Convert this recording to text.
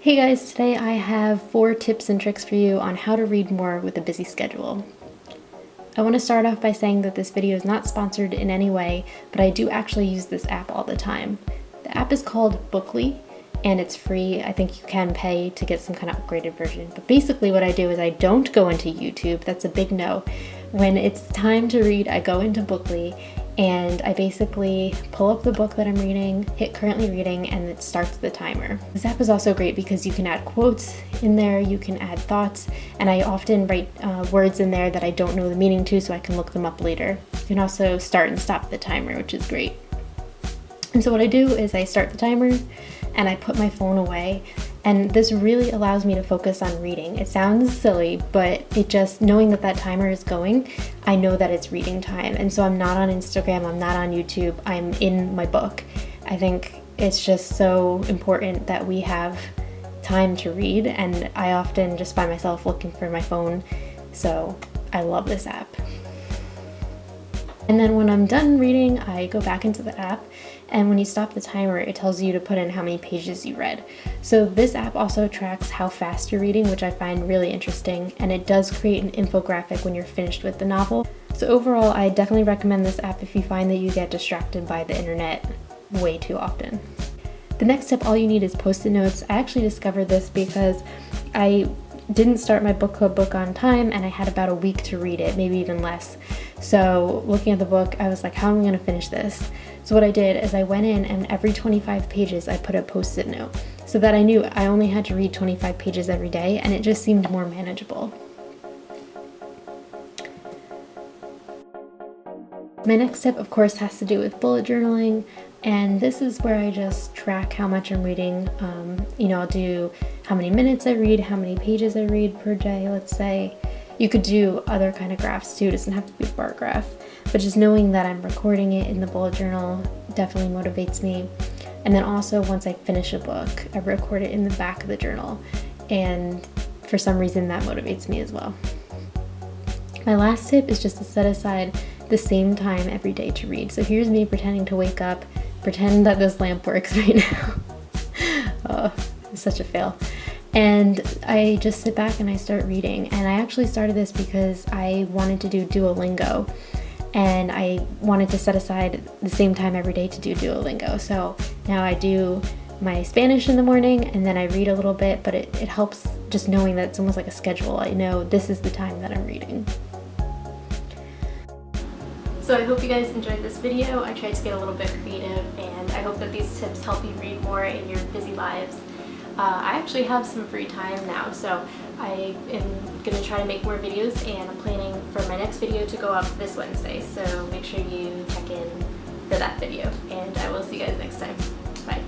Hey guys, today I have 4 tips and tricks for you on how to read more with a busy schedule. I want to start off by saying that this video is not sponsored in any way, but I do actually use this app all the time. The app is called Bookly, and it's free. I think you can pay to get some kind of upgraded version, but basically what I do is I don't go into YouTube. That's a big no. When it's time to read, I go into Bookly and I basically pull up the book that I'm reading, hit currently reading, and it starts the timer. This app is also great because you can add quotes in there, you can add thoughts, and I often write words in there that I don't know the meaning to, so I can look them up later. You can also start and stop the timer, which is great. And so what I do is I start the timer and I put my phone away, and this really allows me to focus on reading. It sounds silly, but it just, knowing that that timer is going, I know that it's reading time. And so I'm not on Instagram, I'm not on YouTube, I'm in my book. I think it's just so important that we have time to read, and I often just find myself looking for my phone, so I love this app. And then when I'm done reading, I go back into the app, and when you stop the timer, it tells you to put in how many pages you read. So this app also tracks how fast you're reading, which I find really interesting, and it does create an infographic when you're finished with the novel. So overall, I definitely recommend this app if you find that you get distracted by the internet way too often. The next tip, all you need is Post-it notes. I actually discovered this because I didn't start my book club book on time, and I had about a week to read it, maybe even less. So looking at the book, I was like, how am I gonna finish this? So what I did is I went in, and every 25 pages I put a Post-it note so that I knew I only had to read 25 pages every day, and it just seemed more manageable. My next tip, of course, has to do with bullet journaling, and this is where I just track how much I'm reading. I'll do how many minutes I read, how many pages I read per day, let's say. You could do other kind of graphs too, it doesn't have to be a bar graph, but just knowing that I'm recording it in the bullet journal definitely motivates me. And then also, once I finish a book, I record it in the back of the journal, and for some reason that motivates me as well. My last tip is just to set aside the same time every day to read. So here's me pretending to wake up, pretend that this lamp works right now. Oh, it's such a fail. And I just sit back and I start reading. And I actually started this because I wanted to do Duolingo, and I wanted to set aside the same time every day to do Duolingo. So now I do my Spanish in the morning, and then I read a little bit, but it helps just knowing that it's almost like a schedule. I know this is the time that I'm reading. So I hope you guys enjoyed this video. I tried to get a little bit creative, and I hope that these tips help you read more in your busy lives. I actually have some free time now, so I am going to try to make more videos, and I'm planning for my next video to go up this Wednesday, so make sure you check in for that video, and I will see you guys next time. Bye.